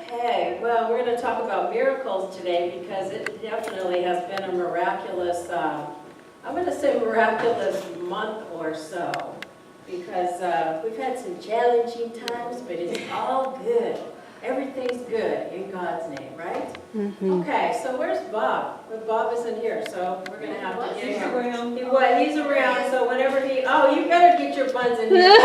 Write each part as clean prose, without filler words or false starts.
Okay, well, we're going to talk about miracles today because it definitely has been a miraculous, I'm going to say miraculous month or so, because we've had some challenging times, but it's all good. Everything's good in God's name, right? Mm-hmm. Okay, so where's Bob? But Bob isn't here, so we're going to have to get him. He's around, so whenever oh, you better get your buns in here.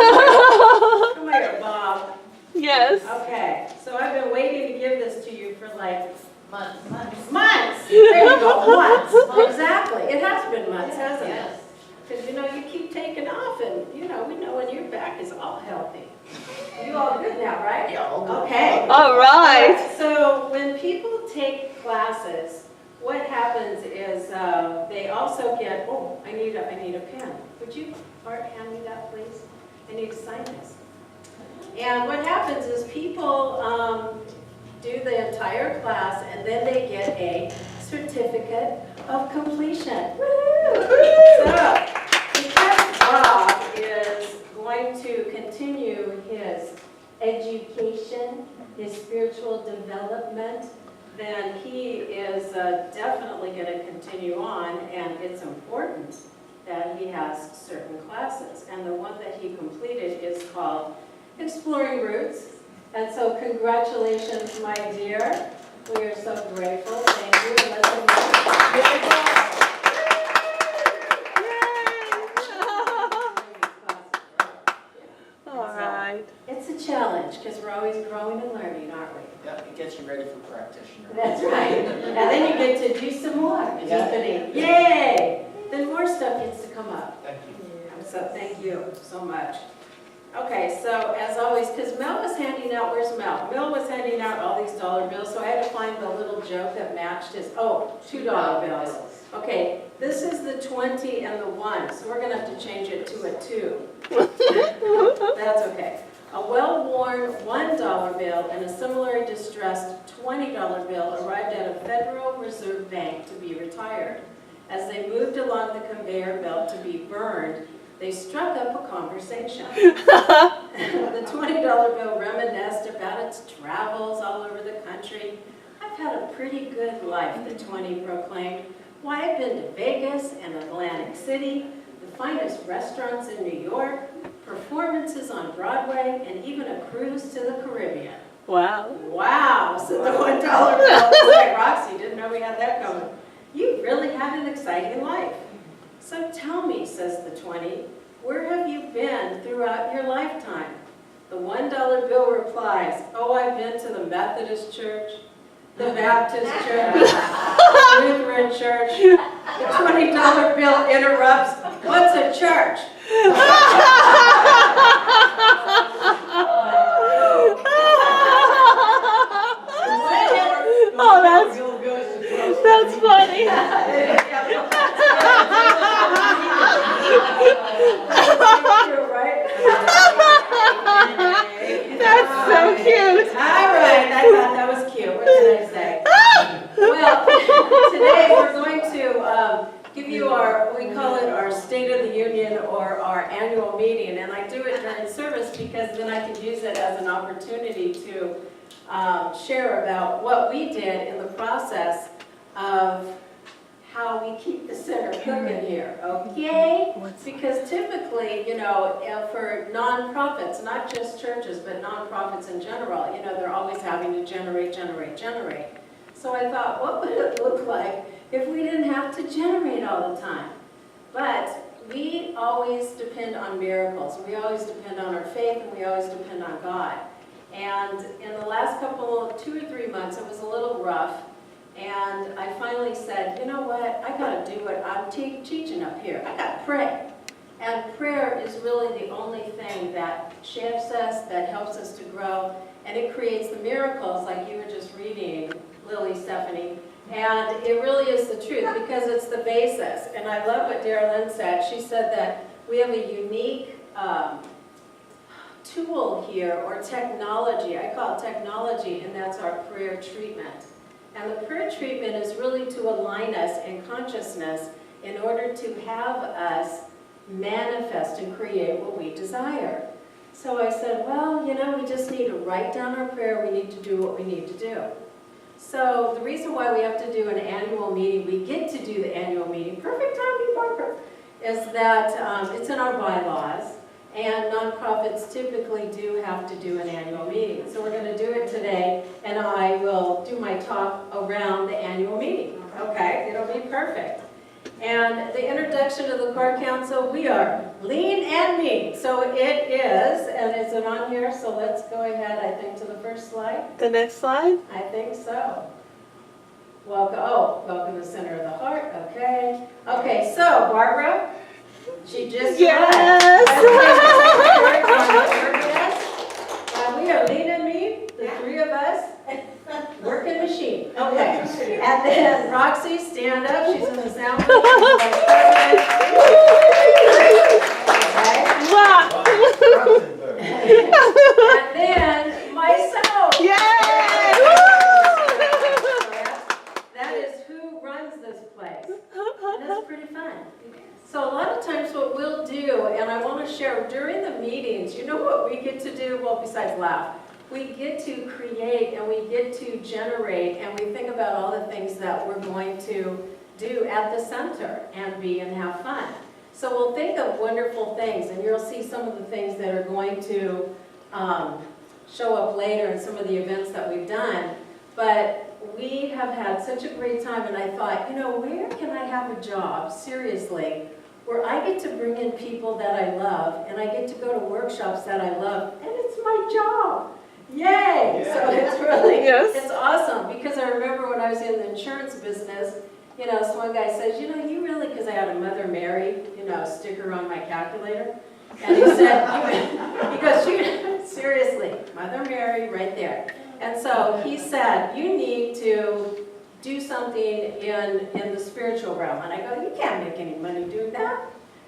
Come here, Bob. Yes. Okay, so I've been waiting to give this to you for like months. There you go, months. Exactly. It has been months, hasn't it? Because you keep taking off, and we know when your back is all healthy. You all good now, right? Yeah, all good. Okay. All right. So when people take classes, what happens is they also get. Oh, I need a pen. Would you, Art, hand me that, please? I need to sign this. And what happens is people do the entire class, and then they get a certificate of completion. Woo! So, because Bob is going to continue his education, his spiritual development, then he is definitely going to continue on, and it's important that he has certain classes. And the one that he completed is called Exploring Roots. And so congratulations, my dear. We are so grateful. Thank you. All right. It's a challenge because we're always growing and learning, aren't we? Yeah, it gets you ready for practitioner. That's right. And then you get to do some more. Yay! Then more stuff gets to come up. Thank you. So thank you so much. Okay, so as always, because Mel was handing out, where's Mel? Mel was handing out all these dollar bills, so I had to find the little joke that matched his, $2 bills. Okay, this is the 20 and the 1, so we're going to have to change it to a 2. That's okay. A well-worn $1 bill and a similarly distressed $20 bill arrived at a Federal Reserve Bank to be retired. As they moved along the conveyor belt to be burned, they struck up a conversation. The $20 bill reminisced about its travels all over the country. I've had a pretty good life, the 20 proclaimed. Why, I've been to Vegas and Atlantic City, the finest restaurants in New York, performances on Broadway, and even a cruise to the Caribbean. Wow. Wow, said the $1 bill. It's like, Roxy, didn't know we had that coming. You really had an exciting life. So tell me, says the 20, where have you been throughout your lifetime? The $1 bill replies, oh, I've been to the Methodist Church, the Baptist Church, the Lutheran Church. The $20 bill interrupts, what's a church? Oh, that's funny. That's so cute. All right, I thought that was cute. What can I say? Well, today we're going to give you we call it our State of the Union or our annual meeting, and I do it during service because then I can use it as an opportunity to share about what we did in the process of how we keep the center cooking here, okay? Because typically, for nonprofits, not just churches, but nonprofits in general, they're always having to generate. So I thought, what would it look like if we didn't have to generate all the time? But we always depend on miracles. We always depend on our faith, and we always depend on God. And in the last 2 or 3 months, it was a little rough. And I finally said, you know what, I got to do what I'm teaching up here. I got to pray. And prayer is really the only thing that shapes us, that helps us to grow, and it creates the miracles like you were just reading, Lily, Stephanie. And it really is the truth because it's the basis. And I love what Darylyn said. She said that we have a unique tool here, or technology. I call it technology, and that's our prayer treatment. And the prayer treatment is really to align us in consciousness in order to have us manifest and create what we desire. So I said, well, we just need to write down our prayer. We need to do what we need to do. So the reason why we have to do an annual meeting, we get to do the annual meeting, perfect timing, Barbara, is that it's in our bylaws, and nonprofits typically do have to do an annual meeting. So we're going to do it today, and I will do my talk around the annual meeting. Okay, it'll be perfect. And the introduction of the core council, we are lean and mean. So it is, and is it on here? So let's go ahead, I think, to the first slide. The next slide. I think so. Welcome to Center of the Heart. Okay. Okay, so Barbara, she just we are lean and mean, the three of us, working machine. Okay. And then Roxy, stand up. She's in the sound booth. Okay. Wow. And then myself. Yay! That is who runs this place. And that's pretty fun. So a lot of times what we'll do, and I want to share during the meetings, you know what we get to do? Well, besides laugh. We get to create and we get to generate and we think about all the things that we're going to do at the center and be and have fun. So we'll think of wonderful things, and you'll see some of the things that are going to show up later in some of the events that we've done. But we have had such a great time, and I thought, where can I have a job, seriously, where I get to bring in people that I love, and I get to go to workshops that I love, and it's my job. Yay! Yeah. So it's really, It's awesome, because I remember when I was in the insurance business, this one guy says, you really, because I had a Mother Mary, sticker on my calculator, and he said, because seriously, Mother Mary right there. And so he said, you need to do something in the spiritual realm. And I go, you can't make any money doing that.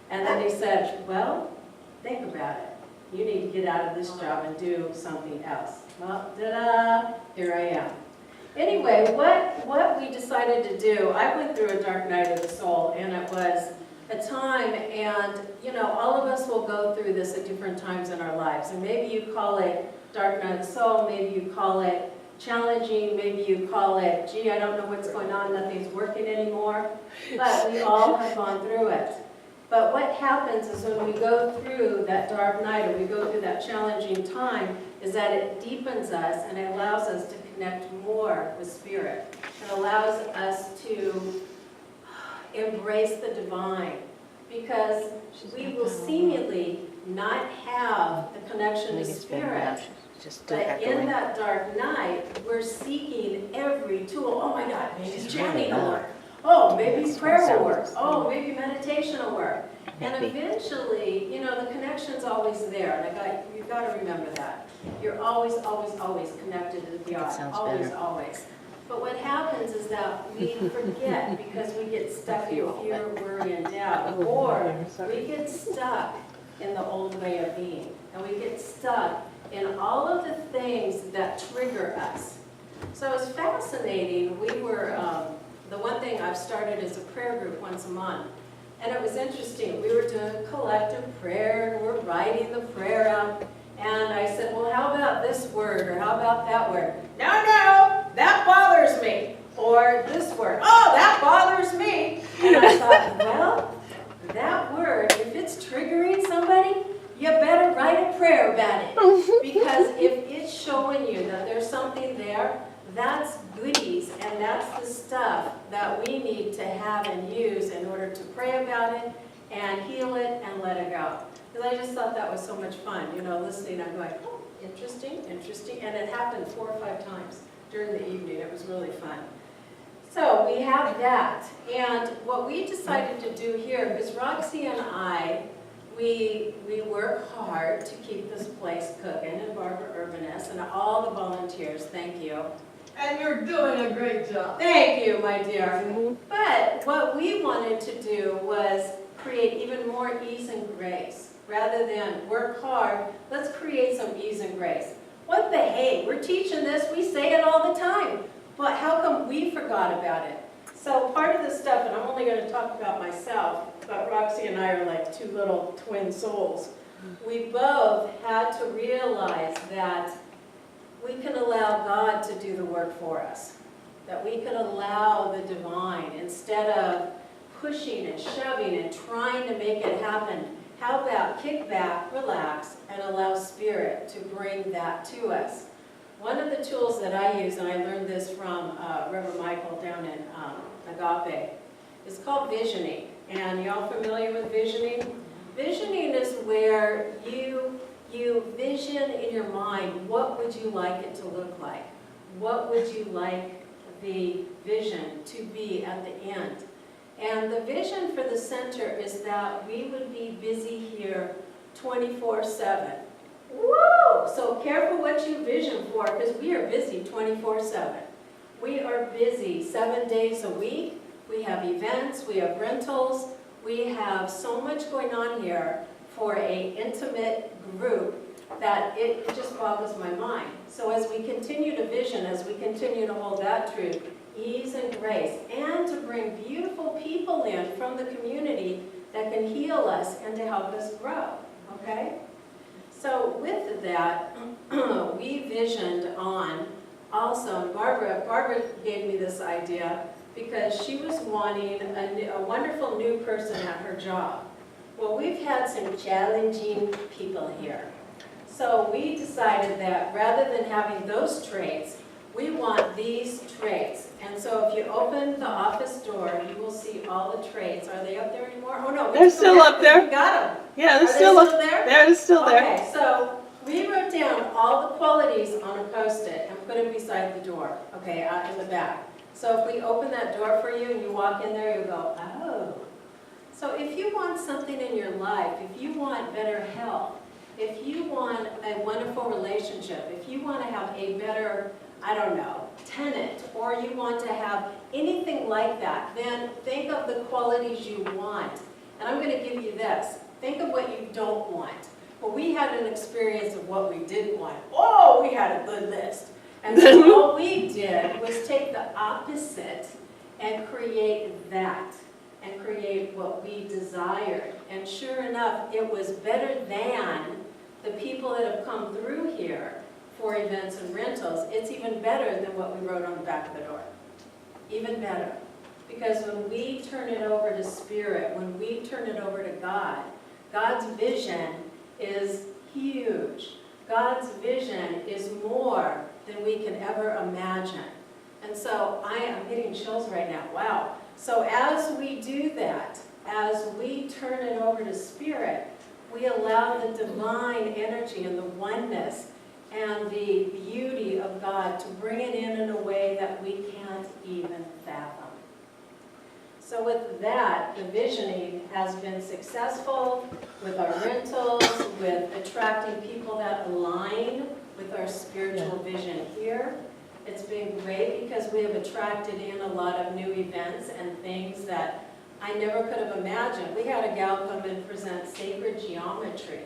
And then he said, well, think about it. You need to get out of this job and do something else. Well, ta-da, here I am. Anyway, what we decided to do, I went through a dark night of the soul, and it was a time, and all of us will go through this at different times in our lives. And maybe you call it dark night of the soul, maybe you call it challenging, maybe you call it, gee, I don't know what's going on, nothing's working anymore. But we all have gone through it. But what happens is when we go through that dark night or we go through that challenging time is that it deepens us and it allows us to connect more with Spirit. It allows us to embrace the divine, because we will seemingly not have the connection to Spirit. But in that dark night, we're seeking every tool. Oh my God, maybe chanting will work. Oh, maybe prayer will work. Oh, maybe meditation will work. And eventually, the connection's always there. And you've got to remember that. You're always, always, always connected to God. Always, always. But what happens is that we forget because we get stuck in fear, worry, and doubt. Or we get stuck in the old way of being. And we get stuck in all of the things that trigger us. So it's fascinating. We were, the one thing I've started is a prayer group once a month. And it was interesting. We were doing collective prayer, and we're writing the prayer out. And I said, well, how about this word, or how about that word? No, that bothers me. Or this word, oh, that bothers me. And I thought, well, that word, if it's triggering somebody, you better write a prayer about it. Because if it's showing you that there's something there, that's goodies, and that's the stuff that we need to have and use in order to pray about it and heal it and let it go. Because I just thought that was so much fun, listening. I'm going, oh, interesting, and it happened 4 or 5 times during the evening. It was really fun. So we have that, and what we decided to do here, because Roxy and I, we work hard to keep this place cooking, and Barbara Urbaness, and all the volunteers, thank you. And you're doing a great job. Thank you, my dear. But what we wanted to do was create even more ease and grace. Rather than work hard, let's create some ease and grace. What the hey? We're teaching this, we say it all the time. But how come we forgot about it? So part of the stuff, and I'm only going to talk about myself, but Roxy and I are like 2 little twin souls. we both had to realize that we can allow God to do the work for us. That we can allow the divine, instead of pushing and shoving and trying to make it happen, how about kick back, relax, and allow Spirit to bring that to us. One of the tools that I use, and I learned this from Reverend Michael down in Agape, is called visioning. And y'all familiar with visioning? Visioning is where you vision in your mind, what would you like it to look like? What would you like the vision to be at the end? And the vision for the center is that we would be busy here 24/7. Woo! So careful what you vision for, because we are busy 24/7. We are busy 7 days a week. We have events, we have rentals, we have so much going on here for an intimate group that it just boggles my mind. So as we continue to vision, as we continue to hold that truth, ease and grace, and to bring beautiful people in from the community that can heal us and to help us grow, okay? So with that, we visioned on also, and Barbara gave me this idea because she was wanting a wonderful new person at her job. Well, we've had some challenging people here. So we decided that rather than having those traits, we want these traits. And so if you open the office door, you will see all the traits. Are they up there anymore? Oh no. They're still up there. We got them. Yeah, Are they're they still up there? They're still there. Okay, so we wrote down all the qualities on a Post-it and put them beside the door, okay, out in the back. So if we open that door for you and you walk in there, you'll go, oh. So if you want something in your life, if you want better health, if you want a wonderful relationship, if you want to have a better, I don't know, tenant, or you want to have anything like that, then think of the qualities you want. And I'm going to give you this. Think of what you don't want. Well, we had an experience of what we didn't want. Oh, we had a good list. And so all we did was take the opposite and create that, and create what we desired. And sure enough, it was better than the people that have come through here for events and rentals. It's even better than what we wrote on the back of the door. Even better. Because when we turn it over to Spirit, when we turn it over to God, God's vision is huge. God's vision is more than we can ever imagine. And so I am getting chills right now. Wow. So as we do that, as we turn it over to Spirit, we allow the divine energy and the oneness and the beauty of God to bring it in a way that we can't even fathom. So with that, the visioning has been successful with our rentals, with attracting people that align with our spiritual vision here. It's been great because we have attracted in a lot of new events and things that I never could have imagined. We had a gal come and present sacred geometry,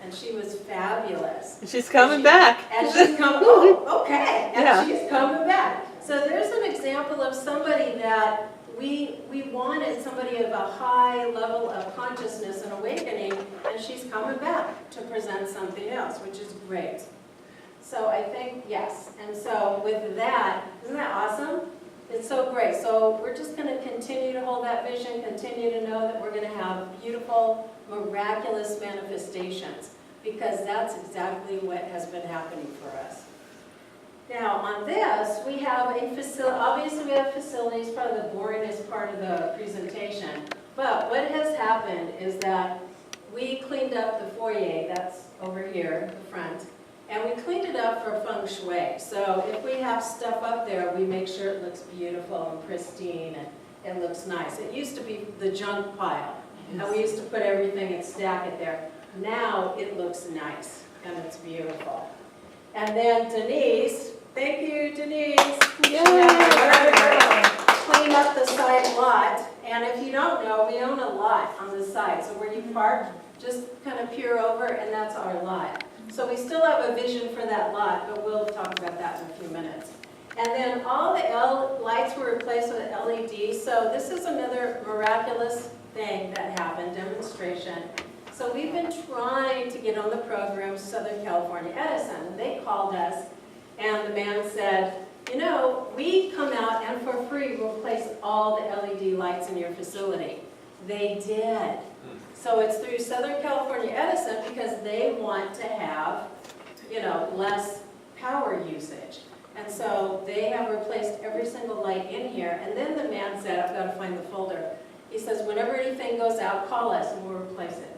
and she was fabulous. She's coming back. And she's coming, oh, okay, and Yeah. she's coming back. So there's an example of somebody that we wanted, somebody of a high level of consciousness and awakening, and she's coming back to present something else, which is great. So I think, yes, and so with that, isn't that awesome? It's so great. So we're just going to continue to hold that vision, continue to know that we're going to have beautiful, miraculous manifestations, because that's exactly what has been happening for us. Now on this, we have a facility, obviously we have facilities, probably the boringest part of the presentation, but what has happened is that we cleaned up the foyer, that's over here, the front, and we cleaned it up for feng shui. So if we have stuff up there, we make sure it looks beautiful and pristine and it looks nice. It used to be the junk pile, and we used to put everything and stack it there. Now it looks nice and it's beautiful. And then Denise, thank you Denise. Yay. Clean up the side lot. And if you don't know, we own a lot on the side. So where you park, just kind of peer over and that's our lot. So we still have a vision for that lot, but we'll talk about that in a few minutes. And then all the lights were replaced with LED. So this is another miraculous thing that happened, demonstration. So we've been trying to get on the program, Southern California Edison, and they called us, and the man said, you know, we come out and for free we'll replace all the LED lights in your facility. They did. So it's through Southern California Edison because they want to have, you know, less power usage. And so they have replaced every single light in here. And then the man said, I've got to find the folder. He says, whenever anything goes out, call us and we'll replace it.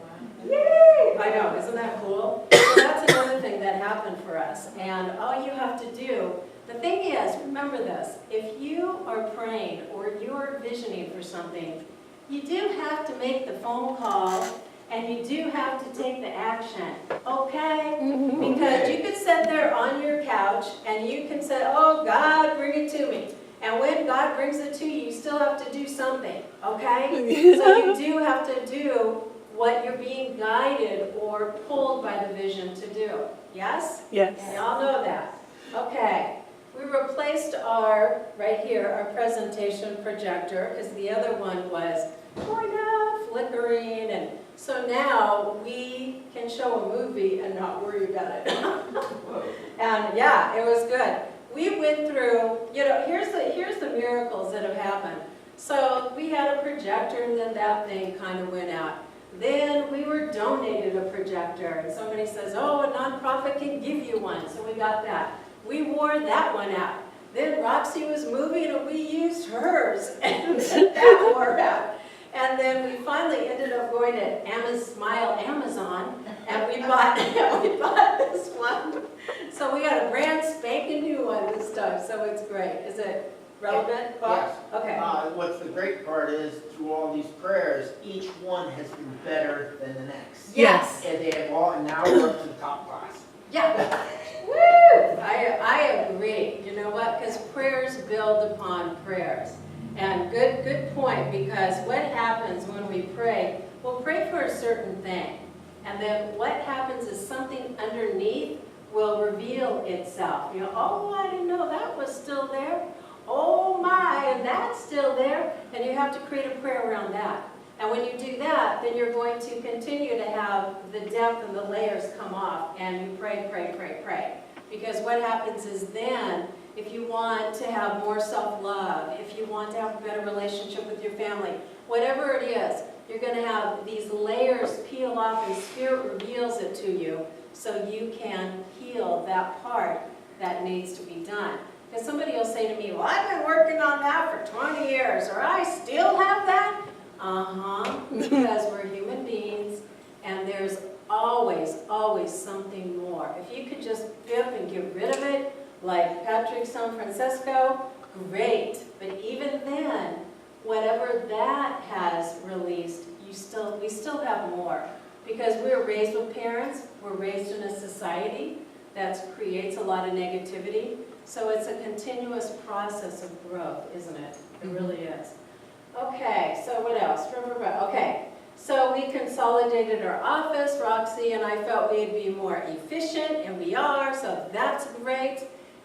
Yay! I know, isn't that cool? So that's another thing that happened for us. And all you have to do, the thing is, remember this, if you are praying or you're visioning for something, you do have to make the phone call and you do have to take the action, okay? Because you could sit there on your couch and you can say, oh, God, bring it to me. And when God brings it to you, you still have to do something, okay? So you do have to do what you're being guided or pulled by the vision to do. Yes? Yes. Y'all know that. Okay. We replaced our, right here, our presentation projector, because the other one was going out, flickering, and so now we can show a movie and not worry about it. And yeah, it was good. We went through, you know, here's the miracles that have happened. So we had a projector and then that thing kind of went out. Then we were donated a projector and somebody says, oh, a nonprofit can give you one. So we got that. We wore that one out. Then Roxy was moving and we used hers and that wore out. And then we finally ended up going to Smile Amazon and we bought this one. So we got a brand spanking new one this time, so it's great. Is it relevant, Bob? Yes. Okay. What's the great part is, through all these prayers, each one has been better than the next. Yes. And they have all, and now we're up to the top class. Yeah. Woo! I agree. You know what? Because prayers build upon prayers. And good point, because what happens when we pray, we'll pray for a certain thing. And then what happens is something underneath will reveal itself. You know, oh, I didn't know that was still there. Oh my, and that's still there. And you have to create a prayer around that. And when you do that, then you're going to continue to have the depth and the layers come off, and you pray, pray, pray, pray. Because what happens is then, if you want to have more self-love, if you want to have a better relationship with your family, whatever it is, you're going to have these layers peel off and Spirit reveals it to you so you can heal that part that needs to be done. Because somebody will say to me, well, I've been working on that for 20 years, or I still have that. Because we're human beings and there's always, always something more. If you could just dip and get rid of it, like Patrick San Francisco, great. But even then, whatever that has released, we still have more. Because we're raised with parents, we're raised in a society that creates a lot of negativity. So it's a continuous process of growth, isn't it? It really is. Okay, so what else? Okay, so we consolidated our office. Roxy and I felt we'd be more efficient, and we are, so that's great.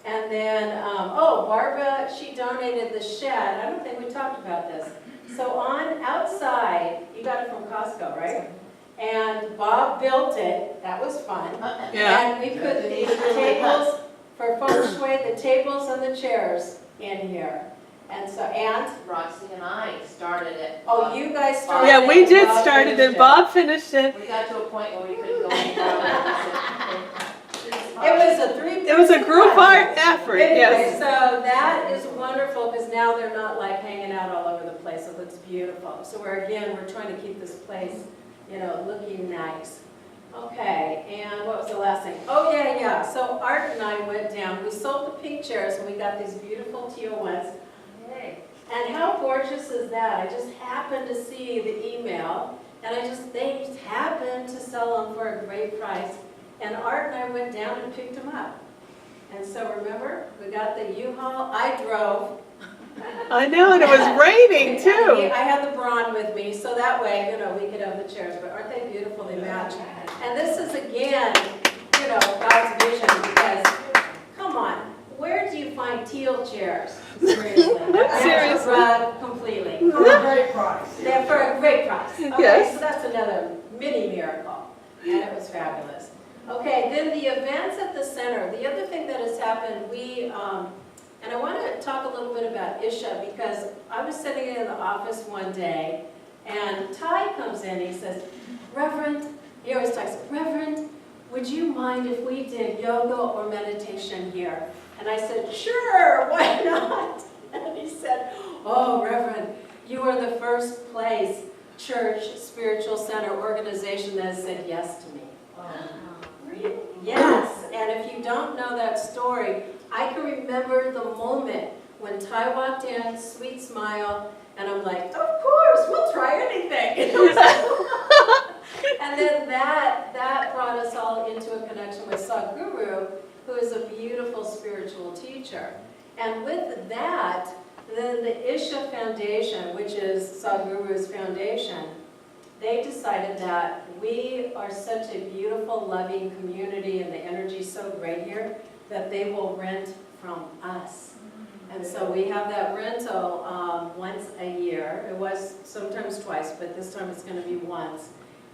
And then, Barbara, she donated the shed. I don't think we talked about this. So on outside, you got it from Costco, right? And Bob built it. That was fun. Yeah. And we put the tables, for feng shui, the tables and the chairs in here. And so, Roxy and I started it. oh, you guys started Yeah, we it, did Bob start it, finished and Bob finished it. We got to a point where we couldn't go any farther. It was a three. It was a group art effort, Anyway, yes. so that is wonderful because now they're not like hanging out all over the place. It looks beautiful. So we're trying to keep this place, you know, looking nice. Okay, and what was the last thing? Oh yeah. So Art and I went down. We sold the pink chairs and we got these beautiful teal ones. And how gorgeous is that? I just happened to see the email, and they just happened to sell them for a great price. And Art and I went down and picked them up. And so remember, we got the U-Haul. I drove. I know, and it was raining too. I had the Braun with me, so that way, you know, we could have the chairs. But aren't they beautiful? They match. And this is again, you know, God's vision. Because, come on, where do you find teal chairs? Seriously. Seriously. Rug completely. For a great price. They're for a great price. Okay, Yes. so that's another mini miracle. and it was fabulous. Okay, then the events at the center. The other thing that has happened, and I want to talk a little bit about Isha, because I was sitting in the office one day, and Ty comes in, he says, Reverend, he always talks, Reverend, would you mind if we did yoga or meditation here? And I said, sure, why not? And he said, oh, Reverend, you are the first place, church, spiritual center, organization that has said yes to me. Yes, and if you don't know that story, I can remember the moment when Ty walked in, sweet smile, and I'm like, of course, we'll try anything. And then that brought us all into a connection with Sadhguru, who is a beautiful spiritual teacher. And with that, then the Isha Foundation, which is Sadhguru's foundation, they decided that we are such a beautiful, loving community, and the energy's so great here, that they will rent from us. And so we have that rental once a year. It was sometimes twice, but this time it's going to be once.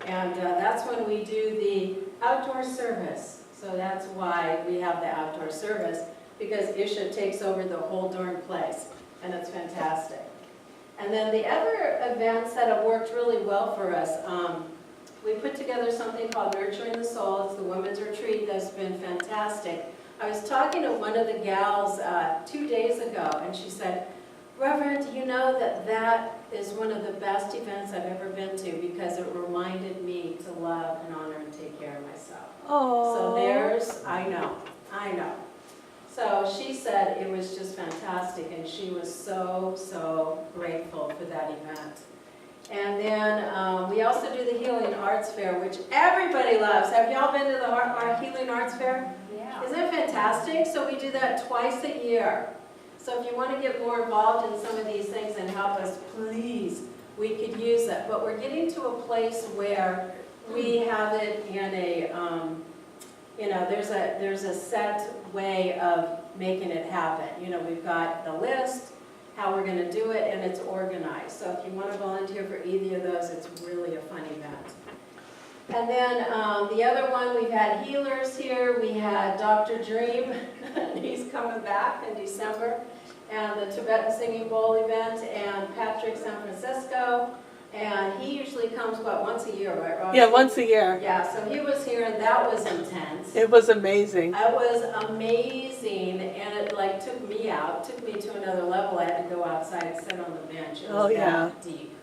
And that's when we do the outdoor service. So that's why we have the outdoor service, because Isha takes over the whole darn place, and it's fantastic. And then the other events that have worked really well for us, we put together something called Nurturing the Soul. It's the women's retreat that's been fantastic. I was talking to one of the gals 2 days ago, and she said, Reverend, you know that is one of the best events I've ever been to, because it reminded me to love and honor and take care of myself. Oh. So there's, I know. So she said it was just fantastic, and she was so grateful for that event. And then we also do the Healing Arts Fair, which everybody loves. Have y'all been to our Healing Arts Fair? Yeah. Isn't it fantastic? So we do that twice a year. So if you want to get more involved in some of these things and help us, please, we could use it. But we're getting to a place where we have it in a, there's a set way of making it happen. We've got the list, how we're going to do it, and it's organized. So if you want to volunteer for either of those, it's really a fun event. And then the other one, we've had healers here. We had Dr. Dream, he's coming back in December, and the Tibetan Singing Bowl event, and Patrick San Francisco. And he usually comes, once a year, right, Roxy? Yeah, once a year. Yeah, so he was here, and that was intense. It was amazing. It was amazing, and it took me out, took me to another level. I had to go outside and sit on the bench. It was that deep.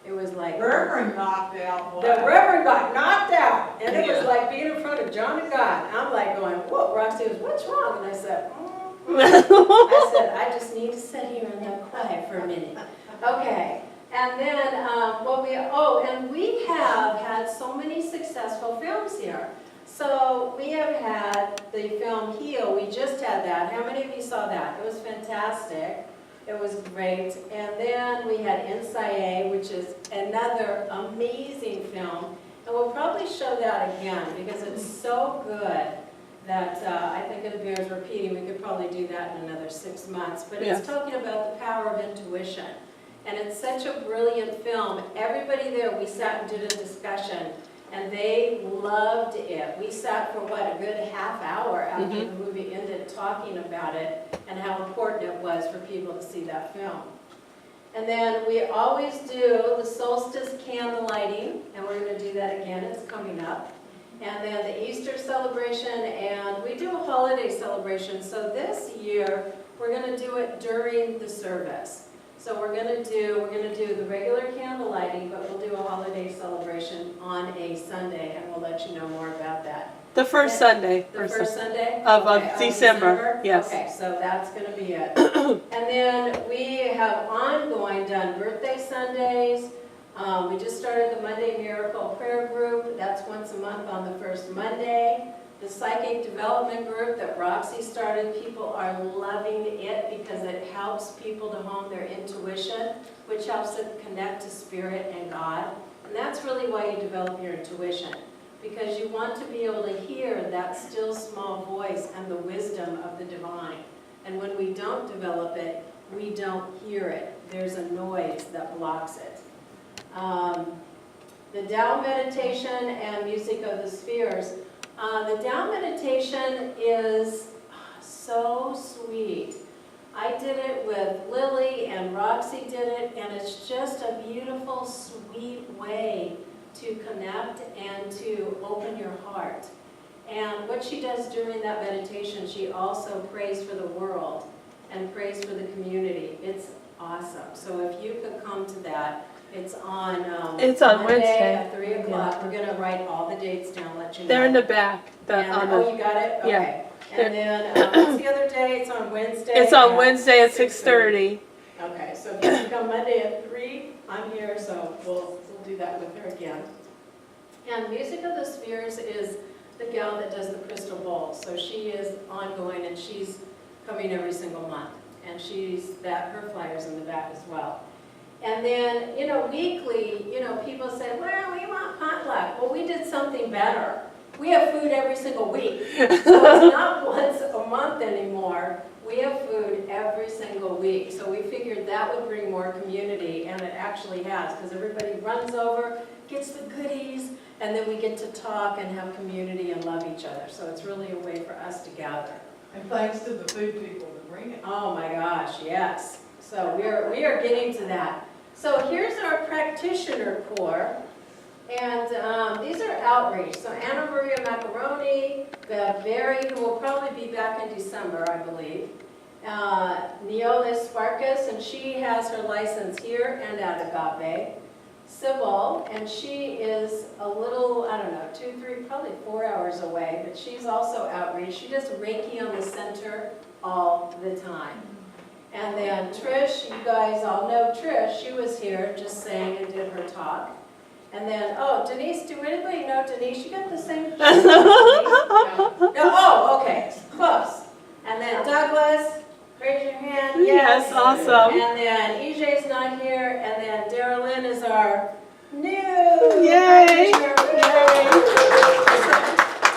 It was like... Reverend knocked out. Boy. The Reverend got knocked out, and it was like being in front of John and God. I'm like going, whoa, Roxy was, what's wrong? And I said, I just need to sit here and get quiet for a minute. Okay. And then, and we have had so many successful films here. So we have had the film Heal, we just had that. How many of you saw that? It was fantastic. It was great. And then we had Inside, which is another amazing film. And we'll probably show that again because it's so good that I think it bears repeating. We could probably do that in another 6 months. But it's talking about the power of intuition. And it's such a brilliant film. Everybody there, we sat and did a discussion, and they loved it. We sat for, a good half hour after the movie ended talking about it and how important it was for people to see that film. And then we always do the solstice candle lighting, and we're going to do that again. It's coming up. And then the Easter celebration, and we do a holiday celebration. So this year, we're going to do it during the service. So we're going to do the regular candle lighting, but we'll do a holiday celebration on a Sunday, and we'll let you know more about that. The first Sunday. The first Sunday? Of December, yes. Okay, so that's going to be it. And then we have ongoing done birthday Sundays. We just started the Monday Miracle Prayer Group. That's once a month on the first Monday. The Psychic Development Group that Roxy started, people are loving it because it helps people to hone their intuition, which helps them connect to Spirit and God. And that's really why you develop your intuition, because you want to be able to hear that still small voice and the wisdom of the divine. And when we don't develop it, we don't hear it. There's a noise that blocks it. the Tao meditation and music of the spheres. The Tao meditation is so sweet. I did it with Lily and Roxy did it, and it's just a beautiful, sweet way to connect and to open your heart. And what she does during that meditation, she also prays for the world and prays for the community. It's awesome. So if you could come to that, it's on Wednesday Monday at 3 o'clock. We're going to write all the dates down, let you know. They're in the back. Oh, you got it? Yeah. Okay. And then, what's the other day? It's on Wednesday? It's on Wednesday at 6:30. Okay, so if you can come Monday at 3, I'm here, so we'll do that with her again. And Music of the Spheres is the gal that does the crystal bowl. So she is ongoing, and she's coming every single month. And her flyer's in the back as well. And then, weekly, people say, well, we want potluck. Well, we did something better. We have food every single week. So it's not once a month anymore. We have food every single week. So we figured that would bring more community, and it actually has, because everybody runs over, gets the goodies, and then we get to talk and have community and love each other. So it's really a way for us to gather. And thanks to the food people that bring it. Oh my gosh, yes. So we are getting to that. So here's our practitioner corps. And these are outreach. So Anna Maria Macaroni, Bev Berry, who will probably be back in December, I believe. Neola Sparkus, and she has her license here and at Agape. Sybil, and she is a little, I don't know, 2, 3, probably 4 hours away, but she's also outreach. She does Reiki on the center all the time. And then Trish, you guys all know Trish. She was here, just sang and did her talk. And then, Denise, do anybody know Denise? You got the same Denise? No, okay, close. And then Douglas, raise your hand. Yes, awesome. And then EJ's not here, and then Darylyn is our new Yay! practitioner. Yay!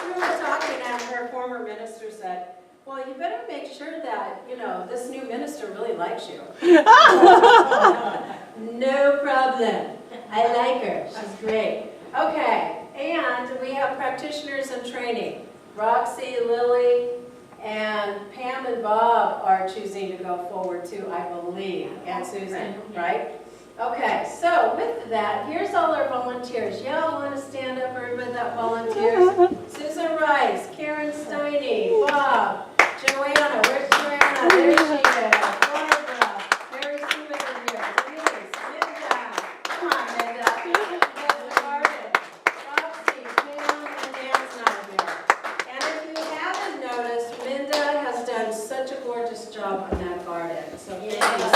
We were talking, and her former minister said, well, you better make sure that, this new minister really likes you. No problem. I like her. She's great. Okay, and we have practitioners in training. Roxy, Lily, and Pam and Bob are choosing to go forward too, I believe, and Susan, right? Okay, so with that, here's all our volunteers. Y'all want to stand up, everybody that volunteers? Susan Rice, Karen Steiny, Bob, Joanna, where's Joanna? There she is. Barbara, Mary Stevens is here. Denise, Linda, come on, Linda. Linda Garden, Roxy, Pam, and Dan's not here. And if you haven't noticed, Linda has done such a gorgeous job on that garden. So thank you so much.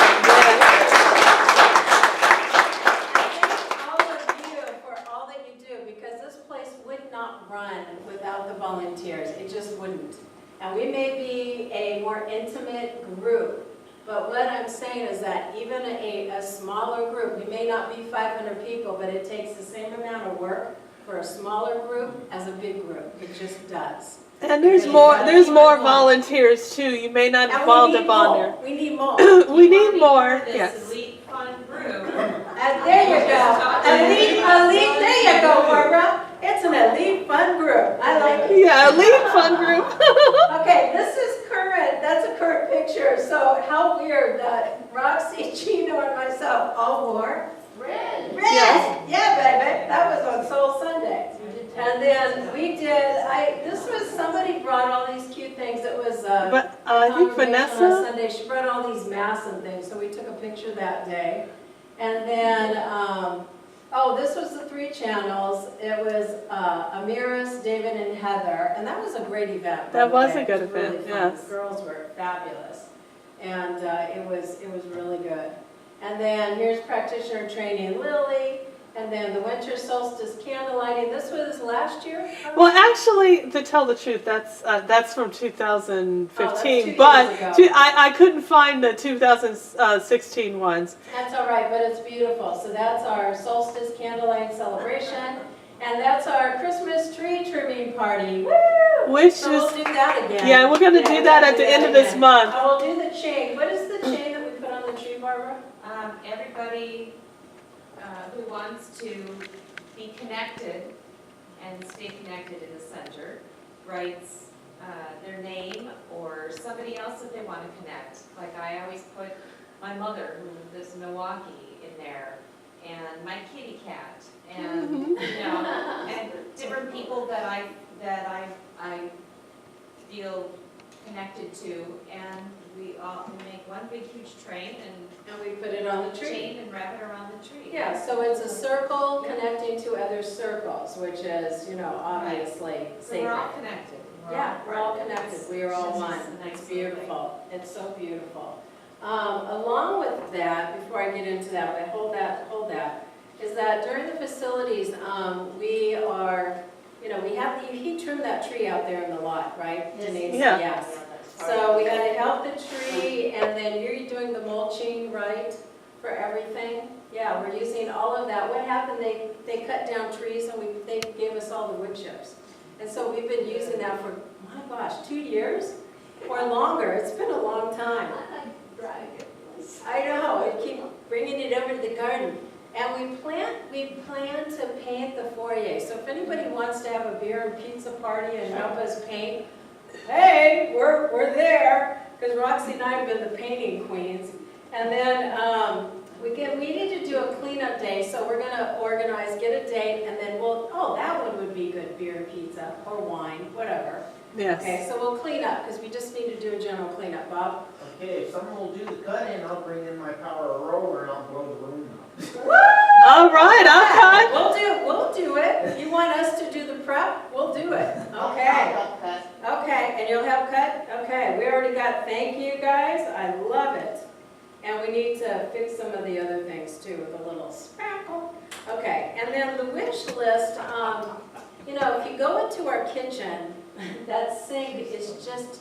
Run without the volunteers. It just wouldn't. And we may be a more intimate group, but what I'm saying is that even a smaller group, we may not be 500 people, but it takes the same amount of work for a smaller group as a big group. It just does. And there's more volunteers too. You may not have followed up on there. We need more. We need more. Yes. Elite fun group. And there you go. Elite, there you go, Barbara. It's an elite fun group. I like it. Yeah, elite fun group. Okay, this is current. That's a current picture. So how weird that Roxy, Chino, and myself all wore Red. red. Yes. Yeah, baby. That was on Soul Sunday. And then we did. This was somebody brought all these cute things. It was. But I think congregation on Vanessa. Sunday, she brought all these masks and things. So we took a picture that day. And then. This was the 3 channels. It was Amiris, David, and Heather, and that was a great event. That was a a good event, really fun. yes. The girls were fabulous, and it was really good. And then here's practitioner training Lily, and then the winter solstice candle lighting. This was last year. Well, actually, to tell the truth, that's from 2015. Oh, that's 2 years but ago. I couldn't find the 2016 ones. That's all right, but it's beautiful. So that's our solstice candlelight celebration, and that's our Christmas tree trimming party. Woo! Which So we'll is do that again. yeah, we're gonna do that at the end of this again. month. I will do the chain. What is the chain that we put on the tree, Barbara? Everybody who wants to be connected and stay connected in the center, writes their name or somebody else that they want to connect. Like I always put my mother, who lives in Milwaukee, in there, and my kitty cat, and you know, and different people that I feel connected to, and we make one big huge train And we put it on the tree. chain and wrap it around the tree. Yeah, so it's a circle connecting to other circles, which is, you know, obviously So we're all sacred. connected. Yeah, we're all connected, It's we are all just one, a nice it's little thing. beautiful, it's so beautiful. Along with that, before I get into that, but hold that, is that during the facilities, we are, you know, he trimmed that tree out there in the lot, right, Denise? Yeah. Yes. So we had to help the tree, and then you're doing the mulching, right, for everything? Yeah, we're using all of that. What happened, they cut down trees and they gave us all the wood chips. And so we've been using that for, my gosh, 2 years or longer. It's been a long time. I know, I keep bringing it over to the garden. And we plan to paint the foyer. So if anybody wants to have a beer and pizza party and help us paint, hey, we're there. Because Roxy and I have been the painting queens. And then we need to do a cleanup day, so we're gonna organize, get a date, and then that one would be good, beer and pizza, or wine, whatever. Yes. Okay, so we'll clean up, because we just need to do a general cleanup, Bob. Okay, if someone will do the cutting, I'll bring in my power roller and I'll blow the room up. All right, okay. We'll do it. If you want us to do the prep, we'll do it. Okay. Okay, and you'll help cut? Okay, we already got, thank you guys, I love it. And we need to fix some of the other things too, with a little sparkle. Okay, and then the wish list, you know, if you go into our kitchen, that sink is just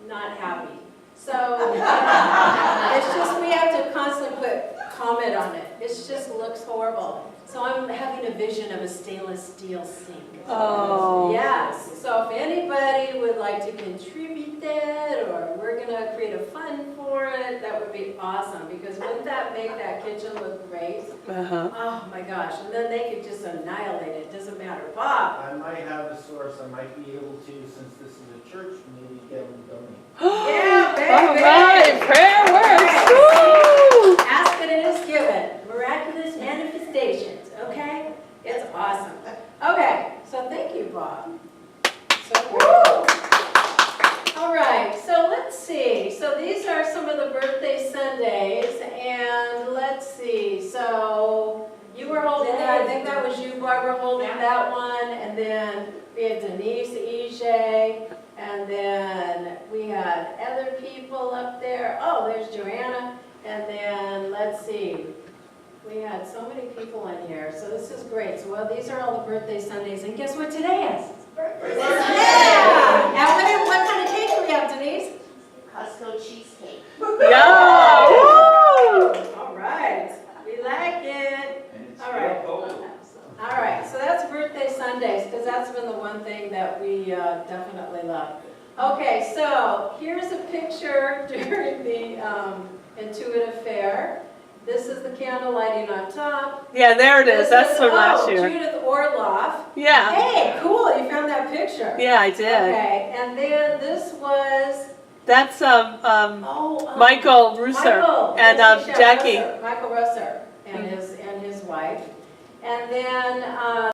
not happy. So, it's just, we have to constantly put comment on it. It just looks horrible. So I'm having a vision of a stainless steel sink. Oh. Yes, so if anybody would like to contribute that, or we're gonna create a fund for it, that would be awesome, because wouldn't that make that kitchen look great? Uh-huh. Oh my gosh, and then they could just annihilate it, doesn't matter. Bob? I might have a source, I might be able to, since this is a church, maybe get them to donate. Yeah, baby! All right, prayer works. Woo! Ask and it is given. Miraculous manifestations, okay? It's awesome. Okay, so thank you, Bob. So great. All right, so let's see. So these are some of the birthday Sundays, and let's see. So you were holding that, I think that was you, Barbara, holding that one, and then we had Denise, EJ, and then we had other people up there. Oh, there's Joanna, and then let's see. We had so many people in here, so this is great. So, well, these are all the birthday Sundays, and guess what today is? Birthday Sunday! Yeah! Now, what kind of cake do we have, Denise? Costco cheesecake. Yeah. Woo! All right, we like it. And it's All right. real cold. All right, so that's birthday Sundays, because that's been the one thing that we definitely love. Okay, so here's a picture during the Intuitive Fair. This is the candle lighting on top. Yeah, there it is. That's from last year. Judith Orloff. Yeah. Hey, cool, you found that picture. Yeah, I did. Okay, and then this was, That's Michael Russer Michael, and yes, Chef Jackie. Russer, Michael Russer and his wife. And then